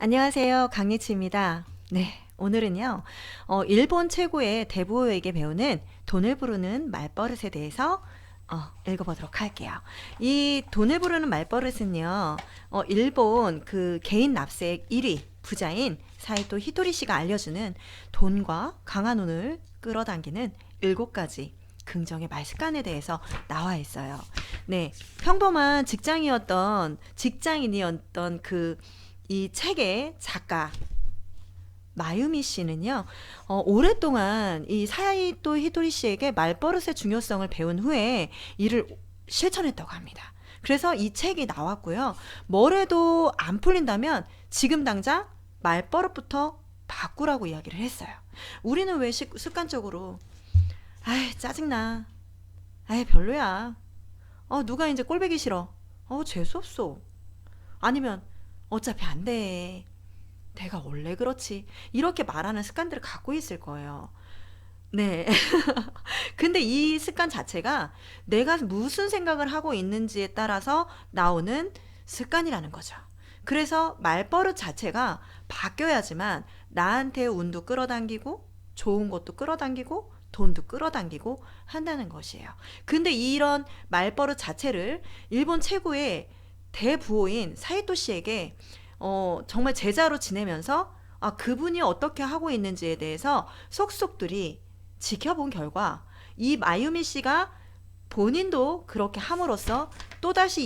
안녕하세요. 강예치입니다. 네, 오늘은요, 일본 최고의 대부호에게 배우는 돈을 부르는 말버릇에 대해서 읽어보도록 할게요. 이 돈을 부르는 말버릇은요, 일본 그 개인 납세액 1위 부자인 사이토 히토리 씨가 알려주는 돈과 강한 운을 끌어당기는 7가지 긍정의 말습관에 대해서 나와 있어요. 네, 평범한 직장인이었던 이 책의 작가 마유미 씨는요, 오랫동안 이 사야이토 히토리 씨에게 말버릇의 중요성을 배운 후에 이를 실천했다고 합니다. 그래서 이 책이 나왔고요. 뭐래도 안 풀린다면 지금 당장 말버릇부터 바꾸라고 이야기를 했어요. 우리는 왜 습관적으로 아이 짜증나, 아이 별로야, 누가 이제 꼴보기 싫어, 재수없어, 아니면 어차피 안 돼, 내가 원래 그렇지, 이렇게 말하는 습관들을 갖고 있을 거예요. 네. 근데 이 습관 자체가 내가 무슨 생각을 하고 있는지에 따라서 나오는 습관이라는 거죠. 그래서 말버릇 자체가 바뀌어야지만 나한테 운도 끌어당기고 좋은 것도 끌어당기고 돈도 끌어당기고 한다는 것이에요. 근데 이런 말버릇 자체를 일본 최고의 대부호인 사이토 씨에게 정말 제자로 지내면서 그분이 어떻게 하고 있는지에 대해서 속속들이 지켜본 결과 이 마유미 씨가 본인도 그렇게 함으로써 또다시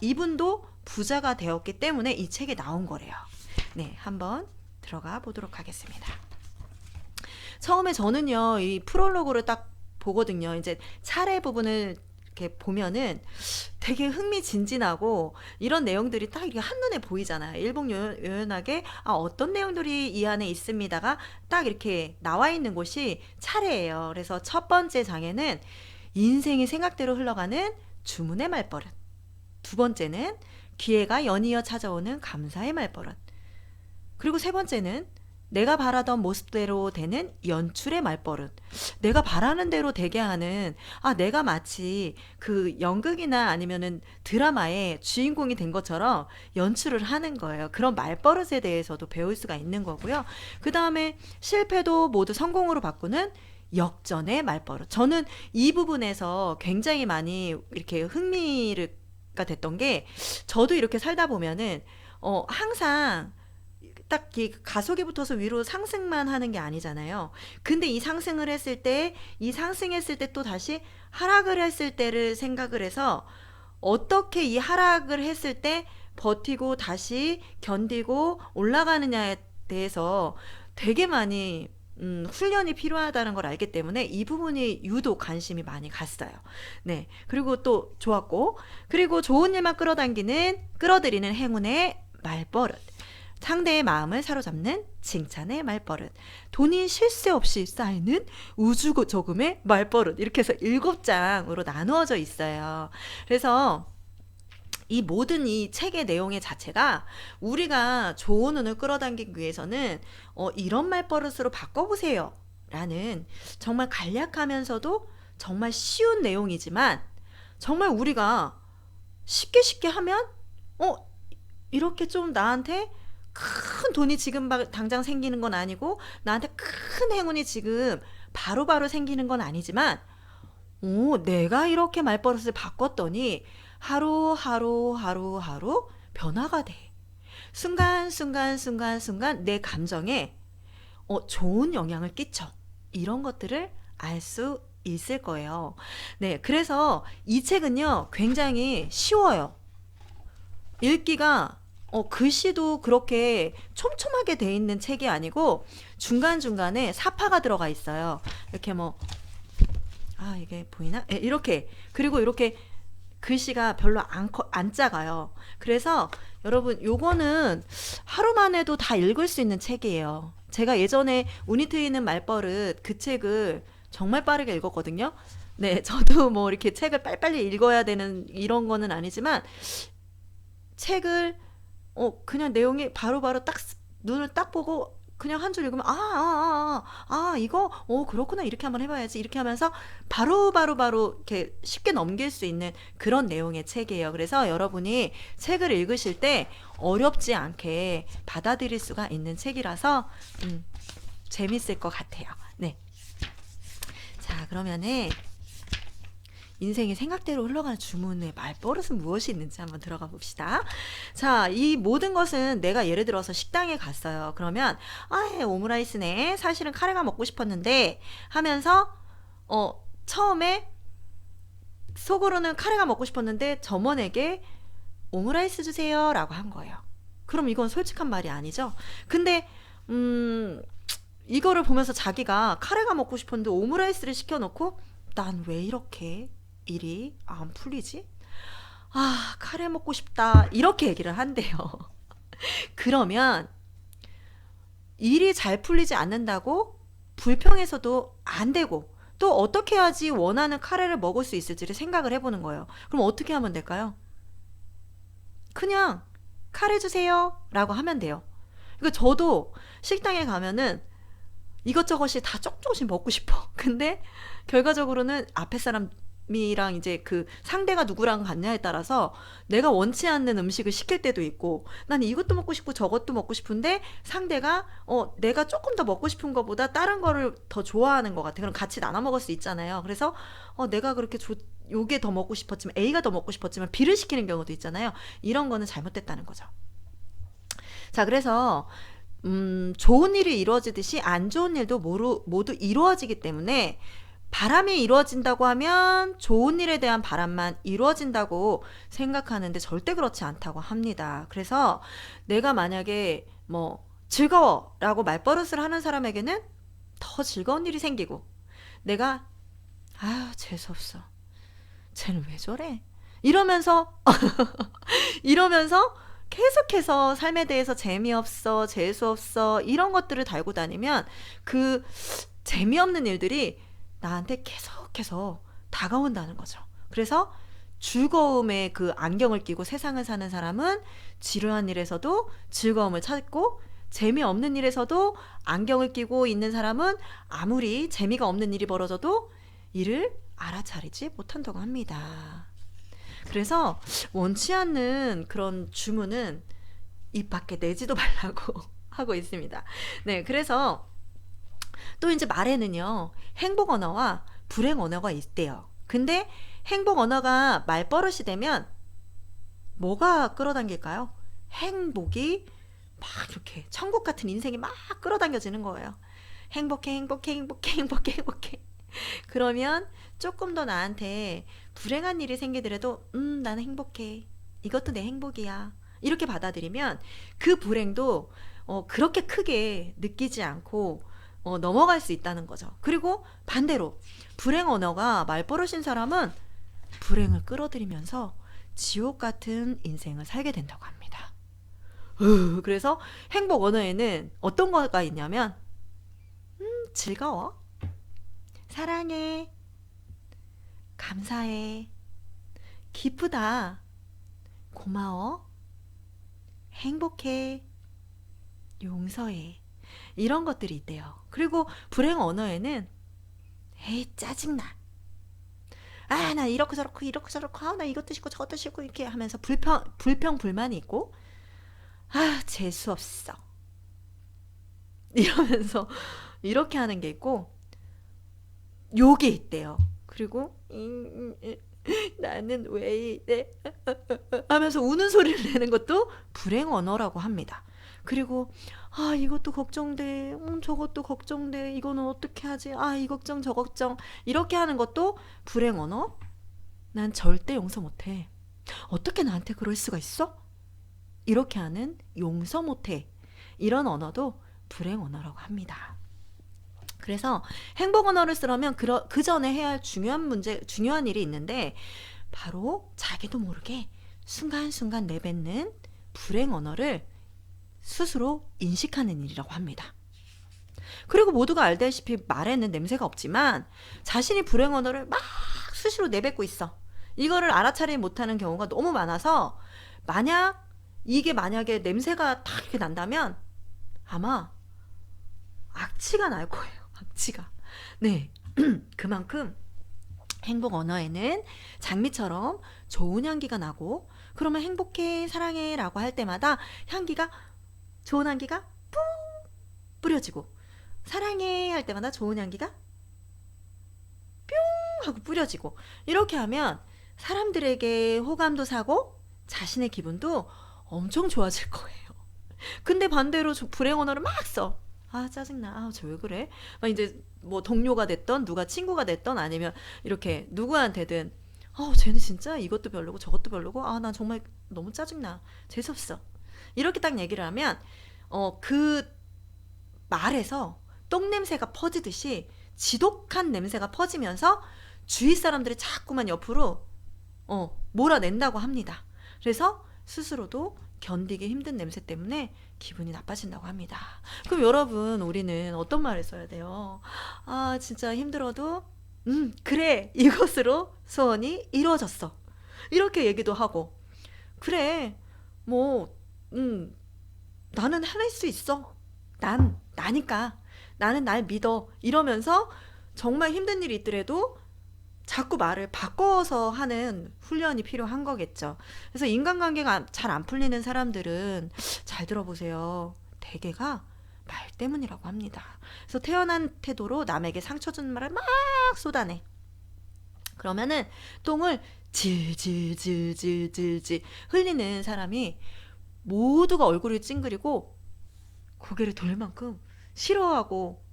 이분도 부자가 되었기 때문에 이 책이 나온 거래요. 네, 한번 들어가 보도록 하겠습니다. 처음에 저는요, 이 프롤로그를 딱 보거든요. 이제 차례 부분을 이렇게 보면은 되게 흥미진진하고 이런 내용들이 딱 이렇게 한눈에 보이잖아요. 일목요연하게 어떤 내용들이 이 안에 있습니다가 딱 이렇게 나와 있는 곳이 차례예요. 그래서 첫 번째 장에는 인생이 생각대로 흘러가는 주문의 말버릇. 두 번째는 기회가 연이어 찾아오는 감사의 말버릇. 그리고 세 번째는 내가 바라던 모습대로 되는 연출의 말버릇. 내가 바라는 대로 되게 하는, 내가 마치 그 연극이나 아니면은 드라마의 주인공이 된 것처럼 연출을 하는 거예요. 그런 말버릇에 대해서도 배울 수가 있는 거고요. 그 다음에 실패도 모두 성공으로 바꾸는 역전의 말버릇. 저는 이 부분에서 굉장히 많이 이렇게 흥미가 됐던 게, 저도 이렇게 살다 보면은 항상 딱 가속이 붙어서 위로 상승만 하는 게 아니잖아요. 근데 이 상승했을 때 또 다시 하락을 했을 때를 생각을 해서 어떻게 이 하락을 했을 때 버티고 다시 견디고 올라가느냐에 대해서 되게 많이 훈련이 필요하다는 걸 알기 때문에 이 부분이 유독 관심이 많이 갔어요. 네. 그리고 또 좋았고, 그리고 좋은 일만 끌어들이는 행운의 말버릇. 상대의 마음을 사로잡는 칭찬의 말버릇. 돈이 쉴 새 없이 쌓이는 우주 저금의 말버릇. 이렇게 해서 7장으로 나누어져 있어요. 그래서 이 모든 이 책의 내용의 자체가 우리가 좋은 운을 끌어당기기 위해서는 이런 말버릇으로 바꿔보세요 라는 정말 간략하면서도 정말 쉬운 내용이지만, 정말 우리가 쉽게 하면 이렇게 좀 나한테 큰 돈이 지금 당장 생기는 건 아니고 나한테 큰 행운이 지금 바로바로 생기는 건 아니지만, 내가 이렇게 말버릇을 바꿨더니 하루 변화가 돼. 순간 내 감정에 좋은 영향을 끼쳐. 이런 것들을 알 수 있을 거예요. 네, 그래서 이 책은요, 굉장히 쉬워요. 읽기가 글씨도 그렇게 촘촘하게 돼 있는 책이 아니고 중간중간에 사파가 들어가 있어요. 이렇게 이게 보이나? 네, 이렇게. 그리고 이렇게 글씨가 별로 안 작아요. 그래서 여러분, 요거는 하루만 해도 다 읽을 수 있는 책이에요. 제가 예전에 운이 트이는 말버릇 그 책을 정말 빠르게 읽었거든요. 네, 저도 뭐 이렇게 책을 빨리빨리 읽어야 되는 이런 거는 아니지만, 책을 그냥 내용이 바로바로 딱 눈을 딱 보고 그냥 한 줄 읽으면 이거 그렇구나 이렇게 한번 해봐야지 이렇게 하면서 바로 이렇게 쉽게 넘길 수 있는 그런 내용의 책이에요. 그래서 여러분이 책을 읽으실 때 어렵지 않게 받아들일 수가 있는 책이라서 재밌을 것 같아요. 네. 자, 그러면은 인생이 생각대로 흘러가는 주문의 말버릇은 무엇이 있는지 한번 들어가 봅시다. 자, 이 모든 것은 내가 예를 들어서 식당에 갔어요. 그러면 오므라이스네. 사실은 카레가 먹고 싶었는데 하면서 처음에 속으로는 카레가 먹고 싶었는데 점원에게 오므라이스 주세요 라고 한 거예요. 그럼 이건 솔직한 말이 아니죠. 근데 이거를 보면서 자기가 카레가 먹고 싶었는데 오므라이스를 시켜놓고 난 왜 이렇게 일이 안 풀리지? 카레 먹고 싶다 이렇게 얘기를 한대요. 그러면 일이 잘 풀리지 않는다고 불평해서도 안 되고 또 어떻게 해야지 원하는 카레를 먹을 수 있을지를 생각을 해보는 거예요. 그럼 어떻게 하면 될까요? 그냥 카레 주세요 라고 하면 돼요. 그러니까 저도 식당에 가면은 이것저것이 다 조금씩 먹고 싶어. 근데 결과적으로는 앞에 사람이랑 이제 그 상대가 누구랑 갔냐에 따라서 내가 원치 않는 음식을 시킬 때도 있고 난 이것도 먹고 싶고 저것도 먹고 싶은데 상대가 내가 조금 더 먹고 싶은 것보다 다른 거를 더 좋아하는 것 같아. 그럼 같이 나눠 먹을 수 있잖아요. 그래서 내가 그렇게 요게 더 먹고 싶었지만 A가 더 먹고 싶었지만 B를 시키는 경우도 있잖아요. 이런 거는 잘못됐다는 거죠. 자, 그래서 좋은 일이 이루어지듯이 안 좋은 일도 모두 이루어지기 때문에 바람이 이루어진다고 하면 좋은 일에 대한 바람만 이루어진다고 생각하는데 절대 그렇지 않다고 합니다. 그래서 내가 만약에 즐거워 라고 말버릇을 하는 사람에게는 더 즐거운 일이 생기고 내가 재수없어 쟤는 왜 저래 이러면서 계속해서 삶에 대해서 재미없어, 재수없어 이런 것들을 달고 다니면 그 재미없는 일들이 나한테 계속해서 다가온다는 거죠. 그래서 즐거움의 그 안경을 끼고 세상을 사는 사람은 지루한 일에서도 즐거움을 찾고 재미없는 일에서도 안경을 끼고 있는 사람은 아무리 재미가 없는 일이 벌어져도 이를 알아차리지 못한다고 합니다. 그래서 원치 않는 그런 주문은 입 밖에 내지도 말라고 하고 있습니다. 네, 그래서 또 이제 말에는요, 행복 언어와 불행 언어가 있대요. 근데 행복 언어가 말버릇이 되면 뭐가 끌어당길까요? 행복이 막 이렇게 천국 같은 인생이 막 끌어당겨지는 거예요. 행복해, 행복해, 행복해, 행복해, 행복해. 그러면 조금 더 나한테 불행한 일이 생기더라도 나는 행복해. 이것도 내 행복이야. 이렇게 받아들이면 그 불행도 그렇게 크게 느끼지 않고 넘어갈 수 있다는 거죠. 그리고 반대로 불행 언어가 말버릇인 사람은 불행을 끌어들이면서 지옥 같은 인생을 살게 된다고 합니다. 그래서 행복 언어에는 어떤 거가 있냐면 즐거워, 사랑해, 감사해, 기쁘다, 고마워, 행복해, 용서해 이런 것들이 있대요. 그리고 불행 언어에는 에이 짜증나, 나 이렇고 저렇고 나 이것도 싫고 저것도 싫고 이렇게 하면서 불평불만이 있고 재수없어 이러면서 이렇게 하는 게 있고 욕이 있대요. 그리고 나는 왜 이래 하면서 우는 소리를 내는 것도 불행 언어라고 합니다. 그리고 이것도 걱정돼, 저것도 걱정돼, 이거는 어떻게 하지, 이 걱정 저 걱정 이렇게 하는 것도 불행 언어. 난 절대 용서 못해, 어떻게 나한테 그럴 수가 있어, 이렇게 하는 용서 못해 이런 언어도 불행 언어라고 합니다. 그래서 행복 언어를 쓰려면 그 전에 해야 할 중요한 일이 있는데 바로 자기도 모르게 순간순간 내뱉는 불행 언어를 스스로 인식하는 일이라고 합니다. 그리고 모두가 알다시피 말에는 냄새가 없지만 자신이 불행 언어를 막 수시로 내뱉고 있어. 이거를 알아차리지 못하는 경우가 너무 많아서 만약에 냄새가 딱 이렇게 난다면 아마 악취가 날 거예요. 악취가. 네. 그만큼 행복 언어에는 장미처럼 좋은 향기가 나고, 그러면 행복해, 사랑해 라고 할 때마다 향기가, 좋은 향기가 뿡 뿌려지고, 사랑해 할 때마다 좋은 향기가 하고 뿌려지고, 이렇게 하면 사람들에게 호감도 사고 자신의 기분도 엄청 좋아질 거예요. 근데 반대로 불행 언어를 막 써. 아 짜증나. 아 저 왜 그래? 막 이제 뭐 동료가 됐던 누가 친구가 됐던 아니면 이렇게 누구한테든 쟤는 진짜 이것도 별로고 저것도 별로고 아 난 정말 너무 짜증나. 재수없어. 이렇게 딱 얘기를 하면 그 말에서 똥냄새가 퍼지듯이 지독한 냄새가 퍼지면서 주위 사람들이 자꾸만 옆으로 몰아낸다고 합니다. 그래서 스스로도 견디기 힘든 냄새 때문에 기분이 나빠진다고 합니다. 그럼 여러분, 우리는 어떤 말을 써야 돼요? 아 진짜 힘들어도 그래, 이것으로 소원이 이루어졌어, 이렇게 얘기도 하고, 그래 뭐 나는 해낼 수 있어, 나니까, 나는 날 믿어, 이러면서 정말 힘든 일이 있더라도 자꾸 말을 바꿔서 하는 훈련이 필요한 거겠죠. 그래서 인간관계가 잘 안 풀리는 사람들은 잘 들어보세요. 대개가 말 때문이라고 합니다. 그래서 태어난 태도로 남에게 상처 주는 말을 막 쏟아내. 그러면은 똥을 질질질질질질 흘리는 사람이 모두가 얼굴이 찡그리고 고개를 돌 만큼 싫어하고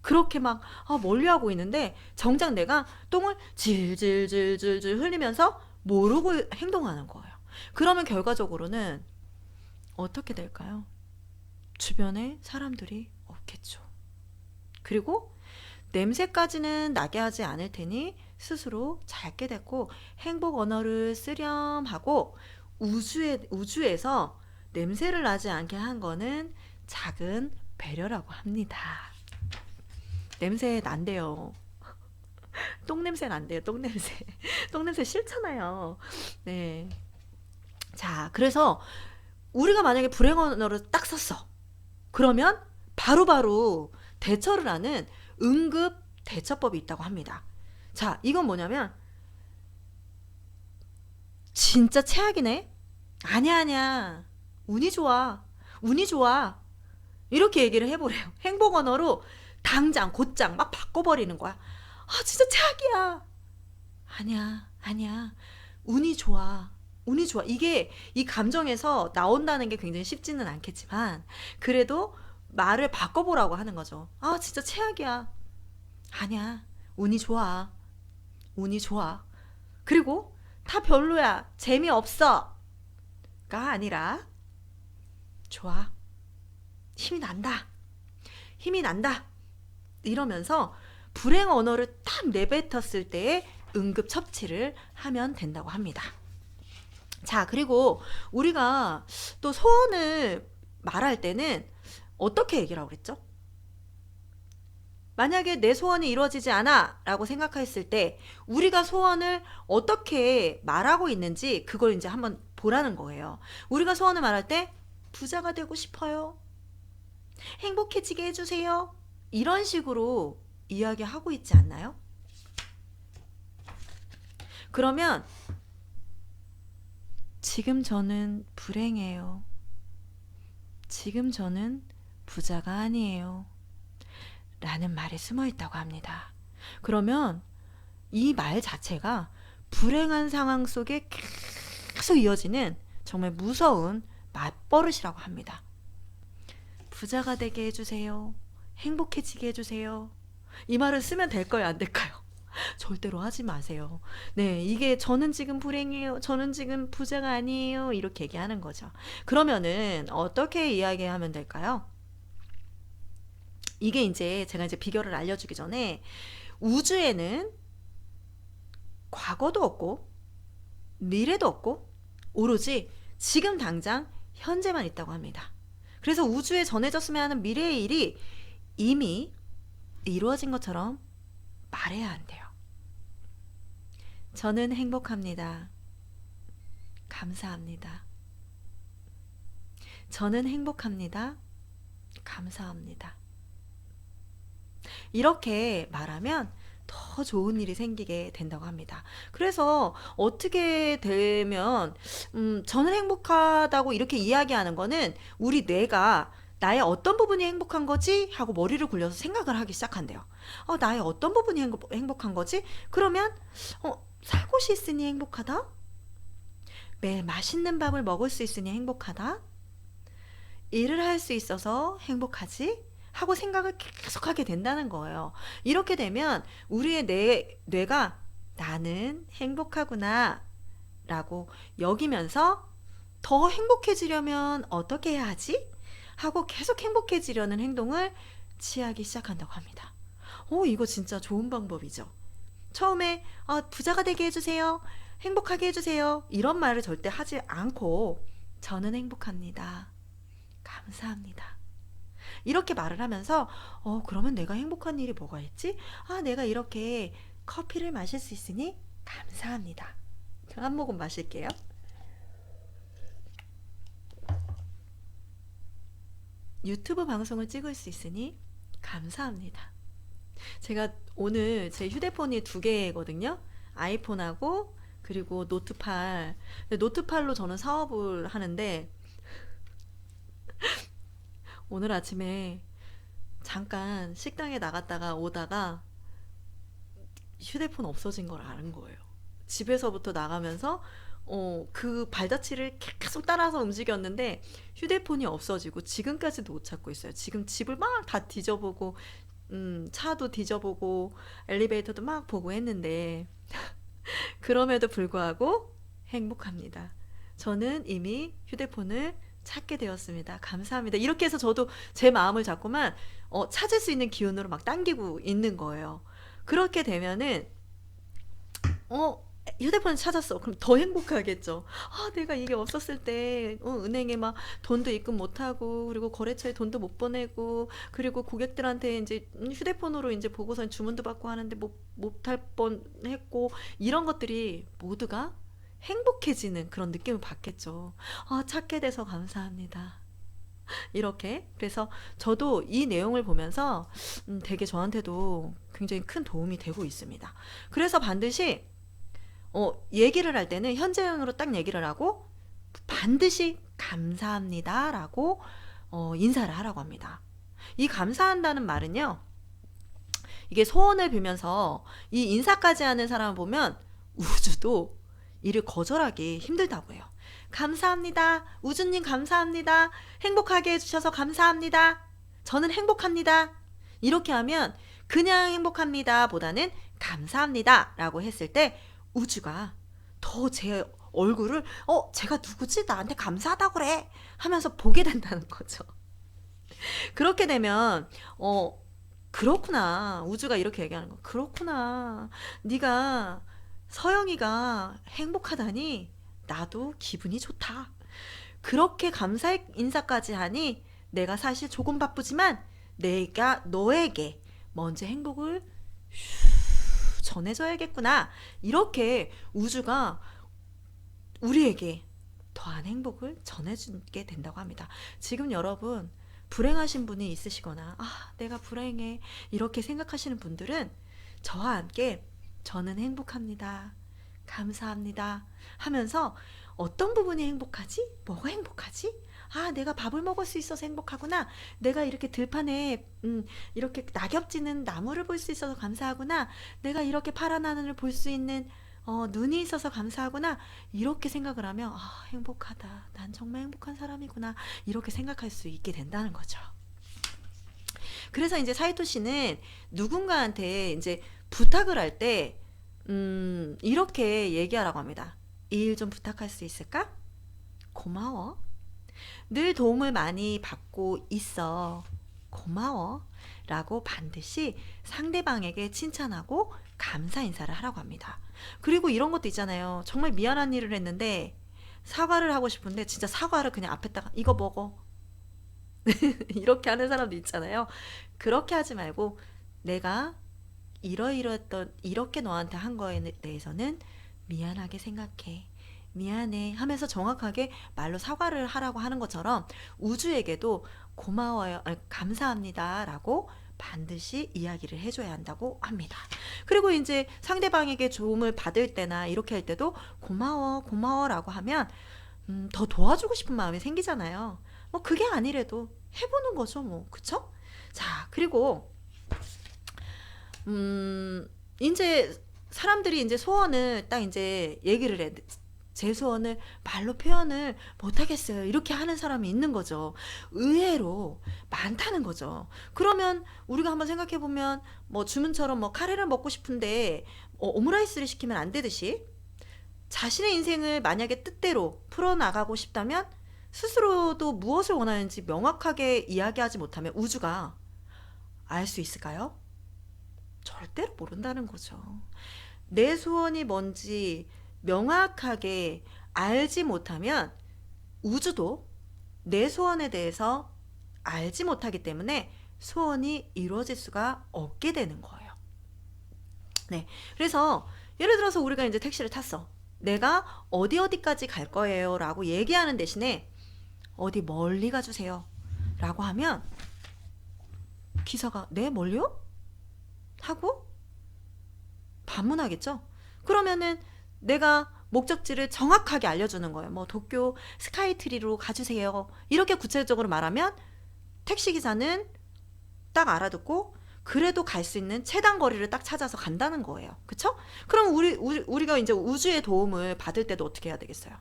그렇게 막 멀리하고 있는데, 정작 내가 똥을 질질질질질 흘리면서 모르고 행동하는 거예요. 그러면 결과적으로는 어떻게 될까요? 주변에 사람들이 없겠죠. 그리고 냄새까지는 나게 하지 않을 테니 스스로 잘 깨닫고 행복 언어를 쓰렴 하고, 우주에서 냄새를 나지 않게 한 거는 작은 배려라고 합니다. 냄새 난대요. 똥냄새 난대요. 똥냄새. 똥냄새 싫잖아요. 네. 자, 그래서 우리가 만약에 불행 언어를 딱 썼어. 그러면 바로바로 대처를 하는 응급 대처법이 있다고 합니다. 자, 이건 뭐냐면, 진짜 최악이네? 아니야. 운이 좋아. 운이 좋아. 이렇게 얘기를 해보래요. 행복 언어로 당장 곧장 막 바꿔버리는 거야. 아 진짜 최악이야. 아니야. 운이 좋아. 운이 좋아. 이게 이 감정에서 나온다는 게 굉장히 쉽지는 않겠지만, 그래도 말을 바꿔보라고 하는 거죠. 아 진짜 최악이야. 아니야. 운이 좋아. 운이 좋아. 그리고 다 별로야. 재미없어. 가 아니라 좋아. 힘이 난다. 힘이 난다. 이러면서 불행 언어를 딱 내뱉었을 때에 응급 처치를 하면 된다고 합니다. 자, 그리고 우리가 또 소원을 말할 때는 어떻게 얘기를 하고 그랬죠? 만약에 내 소원이 이루어지지 않아 라고 생각했을 때 우리가 소원을 어떻게 말하고 있는지 그걸 이제 한번 보라는 거예요. 우리가 소원을 말할 때 부자가 되고 싶어요. 행복해지게 해주세요. 이런 식으로 이야기하고 있지 않나요? 그러면 지금 저는 불행해요. 지금 저는 부자가 아니에요. 라는 말이 숨어 있다고 합니다. 그러면 이 말 자체가 불행한 상황 속에 계속 이어지는 정말 무서운 맞버릇이라고 합니다. 부자가 되게 해주세요. 행복해지게 해주세요. 이 말을 쓰면 될까요? 안 될까요? 절대로 하지 마세요. 네, 이게 저는 지금 불행해요. 저는 지금 부자가 아니에요. 이렇게 얘기하는 거죠. 그러면은 어떻게 이야기하면 될까요? 이게 이제 제가 이제 비결을 알려주기 전에, 우주에는 과거도 없고 미래도 없고 오로지 지금 당장 현재만 있다고 합니다. 그래서 우주에 전해졌으면 하는 미래의 일이 이미 이루어진 것처럼 말해야 한대요. 저는 행복합니다. 감사합니다. 저는 행복합니다. 감사합니다. 이렇게 말하면 더 좋은 일이 생기게 된다고 합니다. 그래서 어떻게 되면 저는 행복하다고 이렇게 이야기하는 거는 우리 뇌가 나의 어떤 부분이 행복한 거지? 하고 머리를 굴려서 생각을 하기 시작한대요. 나의 어떤 부분이 행복한 거지? 그러면 살 곳이 있으니 행복하다? 매일 맛있는 밥을 먹을 수 있으니 행복하다? 일을 할 수 있어서 행복하지? 하고 생각을 계속하게 된다는 거예요. 이렇게 되면 우리의 뇌가 나는 행복하구나 라고 여기면서 더 행복해지려면 어떻게 해야 하지? 하고 계속 행복해지려는 행동을 취하기 시작한다고 합니다. 이거 진짜 좋은 방법이죠. 처음에 부자가 되게 해주세요. 행복하게 해주세요. 이런 말을 절대 하지 않고 저는 행복합니다. 감사합니다. 이렇게 말을 하면서 그러면 내가 행복한 일이 뭐가 있지? 내가 이렇게 커피를 마실 수 있으니 감사합니다. 한 모금 마실게요. 유튜브 방송을 찍을 수 있으니 감사합니다. 제가 오늘 제 휴대폰이 2개거든요. 아이폰하고 그리고 노트8. 노트8로 저는 사업을 하는데 오늘 아침에 잠깐 식당에 나갔다가 오다가 휴대폰 없어진 걸 아는 거예요. 집에서부터 나가면서 그 발자취를 계속 따라서 움직였는데 휴대폰이 없어지고 지금까지도 못 찾고 있어요. 지금 집을 막 다 뒤져보고 차도 뒤져보고 엘리베이터도 막 보고 했는데 그럼에도 불구하고 행복합니다. 저는 이미 휴대폰을 찾게 되었습니다. 감사합니다. 이렇게 해서 저도 제 마음을 자꾸만 찾을 수 있는 기운으로 막 당기고 있는 거예요. 그렇게 되면은 휴대폰을 찾았어. 그럼 더 행복하겠죠. 내가 이게 없었을 때 은행에 막 돈도 입금 못하고 그리고 거래처에 돈도 못 보내고 그리고 고객들한테 이제 휴대폰으로 이제 보고서 주문도 받고 하는데 못할 뻔했고 이런 것들이 모두가 행복해지는 그런 느낌을 받겠죠. 찾게 돼서 감사합니다. 이렇게 그래서 저도 이 내용을 보면서 되게 저한테도 굉장히 큰 도움이 되고 있습니다. 그래서 반드시 얘기를 할 때는 현재형으로 딱 얘기를 하고 반드시 감사합니다 라고 인사를 하라고 합니다. 이 감사한다는 말은요, 이게 소원을 빌면서 이 인사까지 하는 사람을 보면 우주도 이를 거절하기 힘들다고 해요. 감사합니다. 우주님 감사합니다. 행복하게 해주셔서 감사합니다. 저는 행복합니다. 이렇게 하면 그냥 행복합니다 보다는 감사합니다 라고 했을 때 우주가 더 제 얼굴을 제가 누구지? 나한테 감사하다고 그래 하면서 보게 된다는 거죠. 그렇게 되면 그렇구나. 우주가 이렇게 얘기하는 거. 그렇구나. 네가 서영이가 행복하다니 나도 기분이 좋다. 그렇게 감사 인사까지 하니 내가 사실 조금 바쁘지만 내가 너에게 먼저 행복을 전해줘야겠구나. 이렇게 우주가 우리에게 더한 행복을 전해주게 된다고 합니다. 지금 여러분 불행하신 분이 있으시거나 내가 불행해 이렇게 생각하시는 분들은 저와 함께 저는 행복합니다. 감사합니다. 하면서 어떤 부분이 행복하지? 뭐가 행복하지? 내가 밥을 먹을 수 있어서 행복하구나. 내가 이렇게 들판에 이렇게 낙엽지는 나무를 볼 수 있어서 감사하구나. 내가 이렇게 파란 하늘을 볼 수 있는 눈이 있어서 감사하구나. 이렇게 생각을 하면 행복하다. 난 정말 행복한 사람이구나. 이렇게 생각할 수 있게 된다는 거죠. 그래서 이제 사이토 씨는 누군가한테 이제 부탁을 할 때 이렇게 얘기하라고 합니다. 이 일 좀 부탁할 수 있을까? 고마워. 늘 도움을 많이 받고 있어. 고마워. 라고 반드시 상대방에게 칭찬하고 감사 인사를 하라고 합니다. 그리고 이런 것도 있잖아요. 정말 미안한 일을 했는데 사과를 하고 싶은데 진짜 사과를 그냥 앞에다가 이거 먹어. 이렇게 하는 사람도 있잖아요. 그렇게 하지 말고 내가 이러이러했던 이렇게 너한테 한 거에 대해서는 미안하게 생각해. 미안해 하면서 정확하게 말로 사과를 하라고 하는 것처럼 우주에게도 고마워요, 감사합니다 라고 반드시 이야기를 해줘야 한다고 합니다. 그리고 이제 상대방에게 도움을 받을 때나 이렇게 할 때도 고마워, 고마워라고 하면 더 도와주고 싶은 마음이 생기잖아요. 뭐 그게 아니래도 해보는 거죠, 뭐. 그쵸? 자, 그리고 이제 사람들이 이제 소원을 딱 이제 얘기를 해. 제 소원을 말로 표현을 못하겠어요. 이렇게 하는 사람이 있는 거죠. 의외로 많다는 거죠. 그러면 우리가 한번 생각해 보면 뭐 주문처럼 뭐 카레를 먹고 싶은데 오므라이스를 시키면 안 되듯이 자신의 인생을 만약에 뜻대로 풀어나가고 싶다면 스스로도 무엇을 원하는지 명확하게 이야기하지 못하면 우주가 알 수 있을까요? 절대로 모른다는 거죠. 내 소원이 뭔지 명확하게 알지 못하면 우주도 내 소원에 대해서 알지 못하기 때문에 소원이 이루어질 수가 없게 되는 거예요. 네. 그래서 예를 들어서 우리가 이제 택시를 탔어. 내가 어디까지 갈 거예요 라고 얘기하는 대신에 어디 멀리 가주세요 라고 하면 기사가 네 멀리요? 하고 반문하겠죠. 그러면은 내가 목적지를 정확하게 알려주는 거예요. 뭐 도쿄 스카이트리로 가주세요. 이렇게 구체적으로 말하면 택시기사는 딱 알아듣고 그래도 갈 수 있는 최단 거리를 딱 찾아서 간다는 거예요. 그쵸? 그럼 우리가 이제 우주의 도움을 받을 때도 어떻게 해야 되겠어요?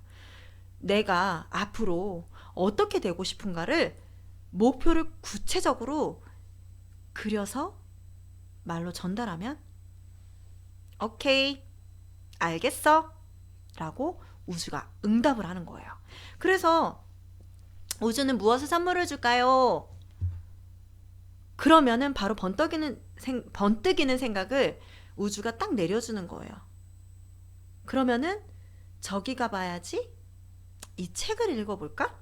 내가 앞으로 어떻게 되고 싶은가를 목표를 구체적으로 그려서 말로 전달하면 오케이, 알겠어 라고 우주가 응답을 하는 거예요. 그래서 우주는 무엇을 선물을 줄까요? 그러면은 바로 번뜩이는 생각을 우주가 딱 내려주는 거예요. 그러면은 저기 가봐야지, 이 책을 읽어볼까?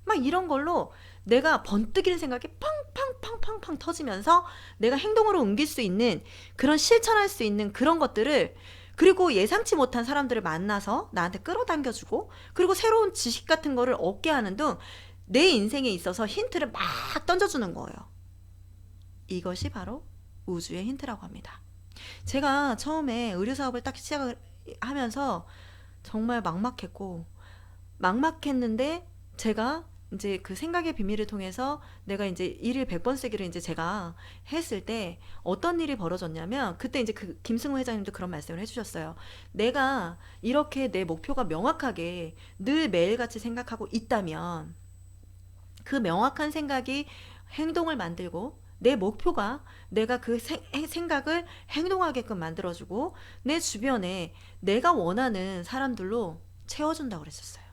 막 이런 걸로 내가 번뜩이는 생각이 팡팡팡팡팡 터지면서 내가 행동으로 옮길 수 있는 그런 실천할 수 있는 그런 것들을, 그리고 예상치 못한 사람들을 만나서 나한테 끌어당겨주고, 그리고 새로운 지식 같은 거를 얻게 하는 등 내 인생에 있어서 힌트를 막 던져주는 거예요. 이것이 바로 우주의 힌트라고 합니다. 제가 처음에 의류사업을 딱 시작을 하면서 정말 막막했는데 제가 이제 그 생각의 비밀을 통해서 내가 이제 일일 100번 쓰기를 이제 제가 했을 때 어떤 일이 벌어졌냐면, 그때 이제 그 김승호 회장님도 그런 말씀을 해주셨어요. 내가 이렇게 내 목표가 명확하게 늘 매일같이 생각하고 있다면 그 명확한 생각이 행동을 만들고, 내 목표가 내가 그 생각을 행동하게끔 만들어주고 내 주변에 내가 원하는 사람들로 채워준다고 그랬었어요.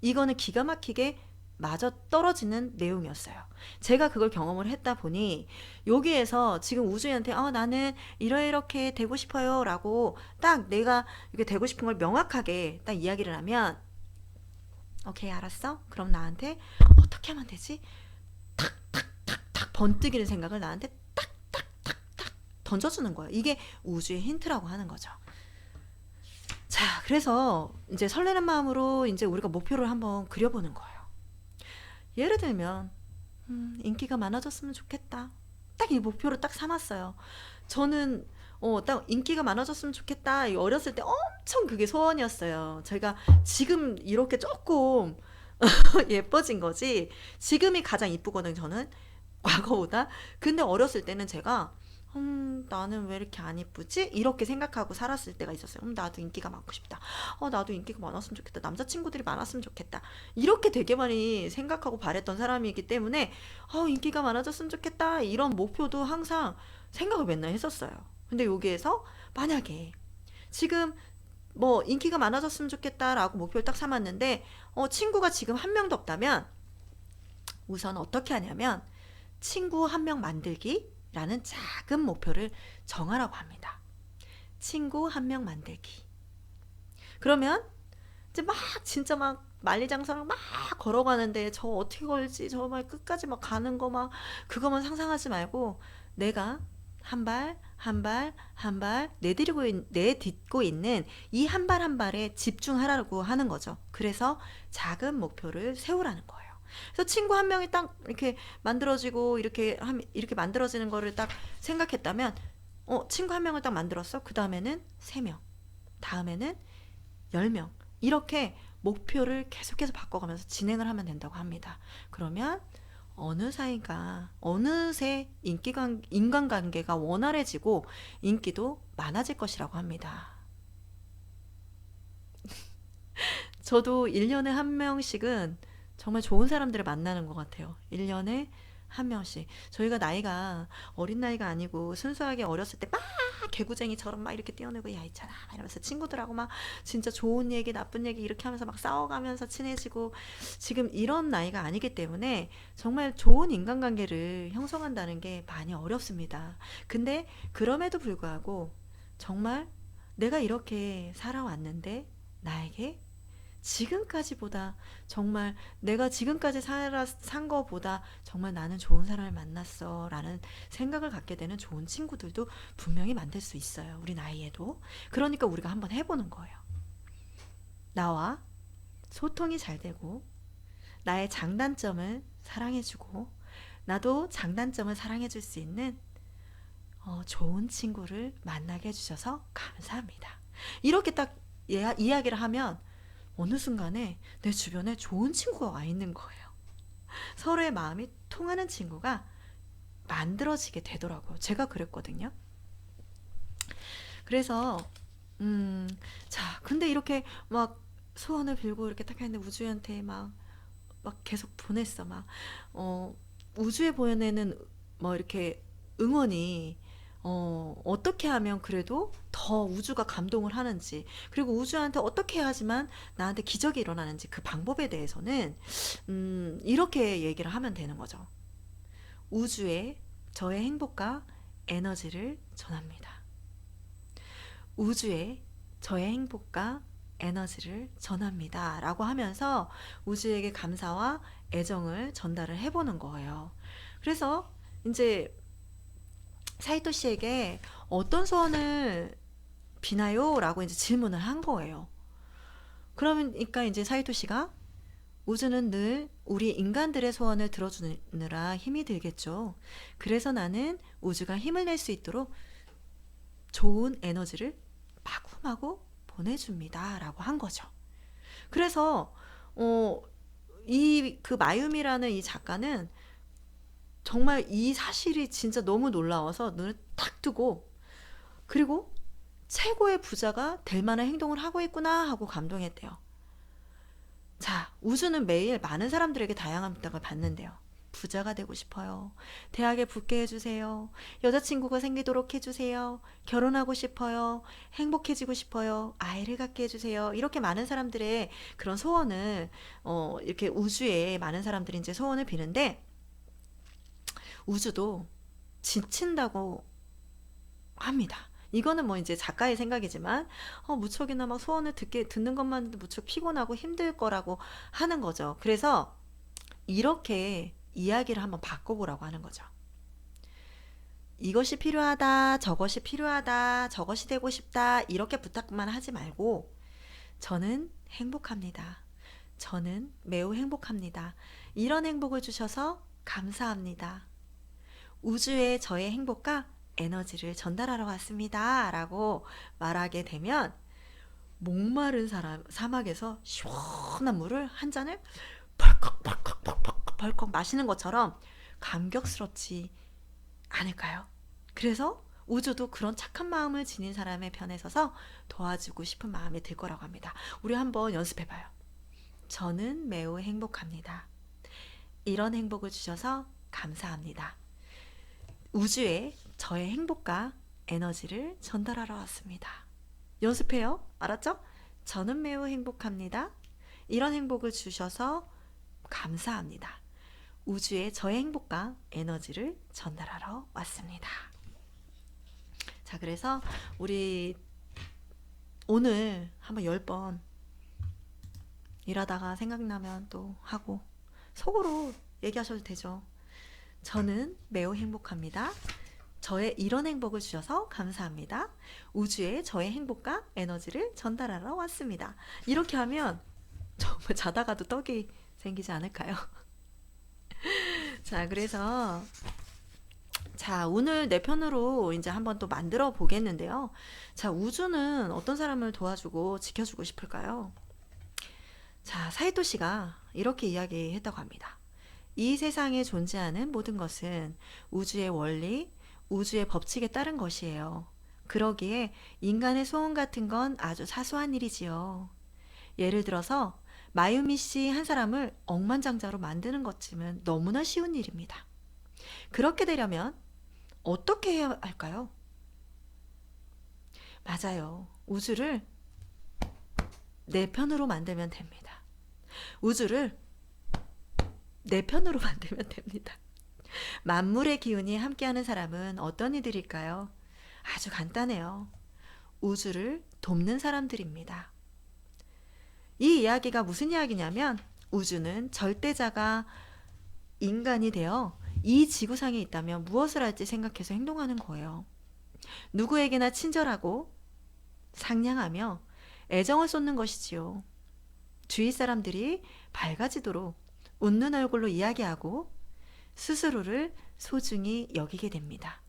이거는 기가 막히게 맞아 떨어지는 내용이었어요. 제가 그걸 경험을 했다 보니 여기에서 지금 우주한테 나는 이렇게 되고 싶어요 라고 딱 내가 이렇게 되고 싶은 걸 명확하게 딱 이야기를 하면, 오케이 알았어? 그럼 나한테 어떻게 하면 되지? 탁탁탁탁 번뜩이는 생각을 나한테 탁탁탁탁 던져주는 거예요. 이게 우주의 힌트라고 하는 거죠. 자, 그래서 이제 설레는 마음으로 이제 우리가 목표를 한번 그려보는 거예요. 예를 들면 인기가 많아졌으면 좋겠다. 딱 이 목표를 딱 삼았어요. 저는 딱 인기가 많아졌으면 좋겠다. 어렸을 때 엄청 그게 소원이었어요. 제가 지금 이렇게 조금 예뻐진 거지, 지금이 가장 이쁘거든요, 저는 과거보다. 근데 어렸을 때는 제가 나는 왜 이렇게 안 이쁘지? 이렇게 생각하고 살았을 때가 있었어요. 나도 인기가 많고 싶다. 나도 인기가 많았으면 좋겠다. 남자친구들이 많았으면 좋겠다. 이렇게 되게 많이 생각하고 바랬던 사람이기 때문에 인기가 많아졌으면 좋겠다. 이런 목표도 항상 생각을 맨날 했었어요. 근데 여기에서 만약에 지금 뭐 인기가 많아졌으면 좋겠다라고 목표를 딱 삼았는데 친구가 지금 한 명도 없다면 우선 어떻게 하냐면 친구 한 명 만들기 라는 작은 목표를 정하라고 합니다. 친구 한 명 만들기. 그러면 이제 진짜 만리장성을 걸어가는데 저 어떻게 걸지, 정말 끝까지 가는 거 그거만 상상하지 말고 내가 한 발 한 발 내딛고 있는 이 한 발 한 발에 집중하라고 하는 거죠. 그래서 작은 목표를 세우라는 거예요. 그래서 친구 한 명이 딱 이렇게 만들어지고 이렇게 만들어지는 거를 딱 생각했다면 친구 한 명을 딱 만들었어. 그 다음에는 3명, 다음에는 10명. 이렇게 목표를 계속해서 바꿔가면서 진행을 하면 된다고 합니다. 그러면 어느 사이가 어느새 인간관계가 원활해지고 인기도 많아질 것이라고 합니다. 저도 1년에 한 명씩은 정말 좋은 사람들을 만나는 것 같아요. 1년에 한 명씩. 저희가 나이가 어린 나이가 아니고 순수하게 어렸을 때 막 개구쟁이처럼 막 이렇게 뛰어내고 야 있잖아 막 이러면서 친구들하고 막 진짜 좋은 얘기 나쁜 얘기 이렇게 하면서 막 싸워가면서 친해지고 지금 이런 나이가 아니기 때문에 정말 좋은 인간관계를 형성한다는 게 많이 어렵습니다. 근데 그럼에도 불구하고 정말 내가 이렇게 살아왔는데 나에게 지금까지보다 정말 내가 지금까지 산 거보다 정말 나는 좋은 사람을 만났어 라는 생각을 갖게 되는 좋은 친구들도 분명히 만들 수 있어요. 우리 나이에도. 그러니까 우리가 한번 해보는 거예요. 나와 소통이 잘 되고 나의 장단점을 사랑해주고 나도 장단점을 사랑해줄 수 있는 좋은 친구를 만나게 해주셔서 감사합니다. 이렇게 딱 이야기를 하면 어느 순간에 내 주변에 좋은 친구가 와 있는 거예요. 서로의 마음이 통하는 친구가 만들어지게 되더라고요. 제가 그랬거든요. 그래서 자, 근데 이렇게 막 소원을 빌고 이렇게 딱 했는데 우주한테 막 계속 보냈어. 우주에 보내는 뭐 이렇게 응원이 어떻게 하면 그래도 더 우주가 감동을 하는지, 그리고 우주한테 어떻게 해야지만 나한테 기적이 일어나는지 그 방법에 대해서는, 이렇게 얘기를 하면 되는 거죠. 우주에 저의 행복과 에너지를 전합니다. 우주에 저의 행복과 에너지를 전합니다. 라고 하면서 우주에게 감사와 애정을 전달을 해보는 거예요. 그래서 이제 사이토 씨에게 어떤 소원을 비나요? 라고 이제 질문을 한 거예요. 그러니까 이제 사이토 씨가 우주는 늘 우리 인간들의 소원을 들어주느라 힘이 들겠죠. 그래서 나는 우주가 힘을 낼 수 있도록 좋은 에너지를 마구마구 보내줍니다. 라고 한 거죠. 그래서 그 마유미라는 이 작가는 정말 이 사실이 진짜 너무 놀라워서 눈을 탁 뜨고, 그리고 최고의 부자가 될 만한 행동을 하고 있구나 하고 감동했대요. 자, 우주는 매일 많은 사람들에게 다양한 부탁을 받는데요. 부자가 되고 싶어요. 대학에 붙게 해주세요. 여자친구가 생기도록 해주세요. 결혼하고 싶어요. 행복해지고 싶어요. 아이를 갖게 해주세요. 이렇게 많은 사람들의 그런 소원을 이렇게 우주에 많은 사람들이 이제 소원을 비는데, 우주도 지친다고 합니다. 이거는 뭐 이제 작가의 생각이지만 무척이나 막 소원을 듣는 것만도 무척 피곤하고 힘들 거라고 하는 거죠. 그래서 이렇게 이야기를 한번 바꿔보라고 하는 거죠. 이것이 필요하다, 저것이 필요하다, 저것이 되고 싶다, 이렇게 부탁만 하지 말고 저는 행복합니다. 저는 매우 행복합니다. 이런 행복을 주셔서 감사합니다. 우주에 저의 행복과 에너지를 전달하러 왔습니다. 라고 말하게 되면 목마른 사막에서 시원한 물을 한 잔을 벌컥 마시는 것처럼 감격스럽지 않을까요? 그래서 우주도 그런 착한 마음을 지닌 사람의 편에 서서 도와주고 싶은 마음이 들 거라고 합니다. 우리 한번 연습해봐요. 저는 매우 행복합니다. 이런 행복을 주셔서 감사합니다. 우주에 저의 행복과 에너지를 전달하러 왔습니다. 연습해요. 알았죠? 저는 매우 행복합니다. 이런 행복을 주셔서 감사합니다. 우주에 저의 행복과 에너지를 전달하러 왔습니다. 자, 그래서 우리 오늘 한번 10번 일하다가 생각나면 또 하고 속으로 얘기하셔도 되죠. 저는 매우 행복합니다. 저의 이런 행복을 주셔서 감사합니다. 우주에 저의 행복과 에너지를 전달하러 왔습니다. 이렇게 하면 정말 자다가도 떡이 생기지 않을까요? 자, 그래서 자, 오늘 내 편으로 이제 한번 또 만들어 보겠는데요. 자, 우주는 어떤 사람을 도와주고 지켜주고 싶을까요? 자, 사이토 씨가 이렇게 이야기했다고 합니다. 이 세상에 존재하는 모든 것은 우주의 원리, 우주의 법칙에 따른 것이에요. 그러기에 인간의 소원 같은 건 아주 사소한 일이지요. 예를 들어서 마유미 씨 한 사람을 억만장자로 만드는 것쯤은 너무나 쉬운 일입니다. 그렇게 되려면 어떻게 해야 할까요? 맞아요. 우주를 내 편으로 만들면 됩니다. 우주를 내 편으로 만들면 됩니다. 만물의 기운이 함께하는 사람은 어떤 이들일까요? 아주 간단해요. 우주를 돕는 사람들입니다. 이 이야기가 무슨 이야기냐면 우주는 절대자가 인간이 되어 이 지구상에 있다면 무엇을 할지 생각해서 행동하는 거예요. 누구에게나 친절하고 상냥하며 애정을 쏟는 것이지요. 주위 사람들이 밝아지도록 웃는 얼굴로 이야기하고 스스로를 소중히 여기게 됩니다.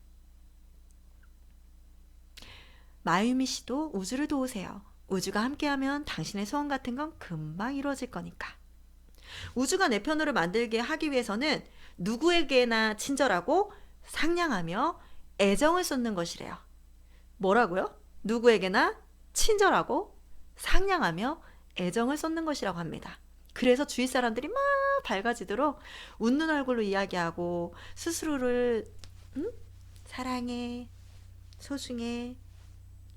마유미 씨도 우주를 도우세요. 우주가 함께하면 당신의 소원 같은 건 금방 이루어질 거니까. 우주가 내 편으로 만들게 하기 위해서는 누구에게나 친절하고 상냥하며 애정을 쏟는 것이래요. 뭐라고요? 누구에게나 친절하고 상냥하며 애정을 쏟는 것이라고 합니다. 그래서 주위 사람들이 막 밝아지도록 웃는 얼굴로 이야기하고 스스로를 사랑해, 소중해,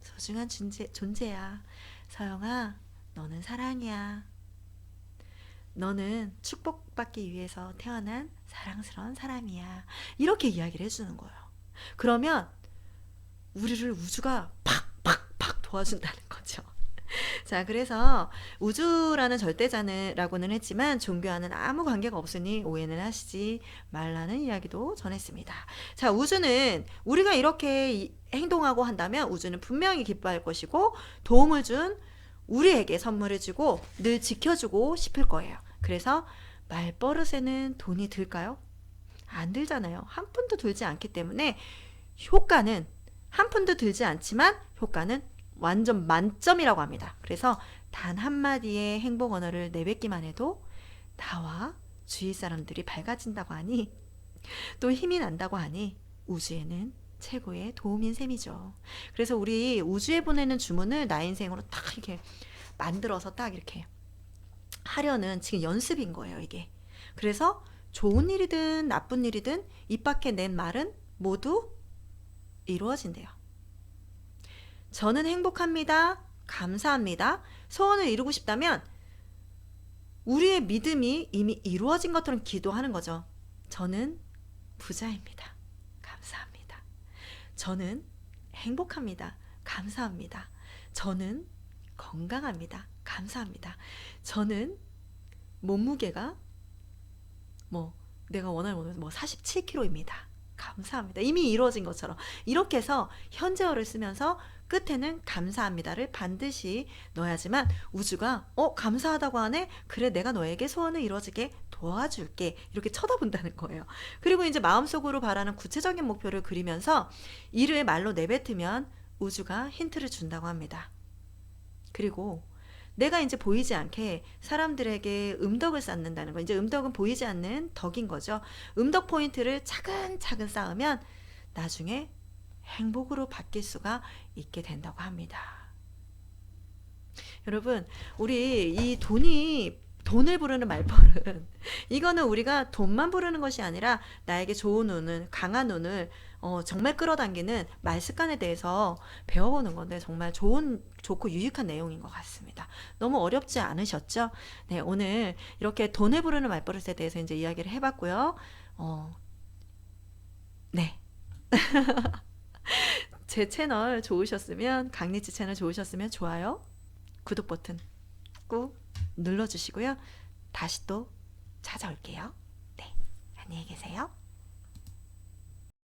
소중한 존재야. 서영아, 너는 사랑이야. 너는 축복받기 위해서 태어난 사랑스러운 사람이야. 이렇게 이야기를 해주는 거예요. 그러면 우리를 우주가 팍팍팍 도와준다는 거죠. 자, 그래서 우주라는 절대자라고는 했지만 종교와는 아무 관계가 없으니 오해는 하시지 말라는 이야기도 전했습니다. 자, 우주는 우리가 이렇게 행동하고 한다면 우주는 분명히 기뻐할 것이고 도움을 준 우리에게 선물을 주고 늘 지켜주고 싶을 거예요. 그래서 말버릇에는 돈이 들까요? 안 들잖아요. 한 푼도 들지 않기 때문에 효과는 한 푼도 들지 않지만 효과는 완전 만점이라고 합니다. 그래서 단 한마디의 행복 언어를 내뱉기만 해도 나와 주위 사람들이 밝아진다고 하니 또 힘이 난다고 하니 우주에는 최고의 도움인 셈이죠. 그래서 우리 우주에 보내는 주문을 나 인생으로 딱 이렇게 만들어서 딱 이렇게 하려는 지금 연습인 거예요, 이게. 그래서 좋은 일이든 나쁜 일이든 입 밖에 낸 말은 모두 이루어진대요. 저는 행복합니다. 감사합니다. 소원을 이루고 싶다면 우리의 믿음이 이미 이루어진 것처럼 기도하는 거죠. 저는 부자입니다. 감사합니다. 저는 행복합니다. 감사합니다. 저는 건강합니다. 감사합니다. 저는 몸무게가 내가 원하는 몸무게 47kg입니다. 감사합니다. 이미 이루어진 것처럼 이렇게 해서 현재어를 쓰면서 끝에는 감사합니다를 반드시 넣어야지만 우주가 감사하다고 하네? 그래, 내가 너에게 소원을 이루어지게 도와줄게. 이렇게 쳐다본다는 거예요. 그리고 이제 마음속으로 바라는 구체적인 목표를 그리면서 이를 말로 내뱉으면 우주가 힌트를 준다고 합니다. 그리고 내가 이제 보이지 않게 사람들에게 음덕을 쌓는다는 거. 이제 음덕은 보이지 않는 덕인 거죠. 음덕 포인트를 차근차근 쌓으면 나중에 행복으로 바뀔 수가 있게 된다고 합니다. 여러분, 우리 이 돈을 부르는 말버릇, 이거는 우리가 돈만 부르는 것이 아니라 나에게 좋은 운을, 강한 운을 정말 끌어당기는 말 습관에 대해서 배워보는 건데 정말 좋고 유익한 내용인 것 같습니다. 너무 어렵지 않으셨죠? 네, 오늘 이렇게 돈을 부르는 말버릇에 대해서 이제 이야기를 해봤고요. 네. 제 채널 좋으셨으면, 강리치 채널 좋으셨으면 좋아요, 구독 버튼 꾹 눌러주시고요. 다시 또 찾아올게요. 네, 안녕히 계세요.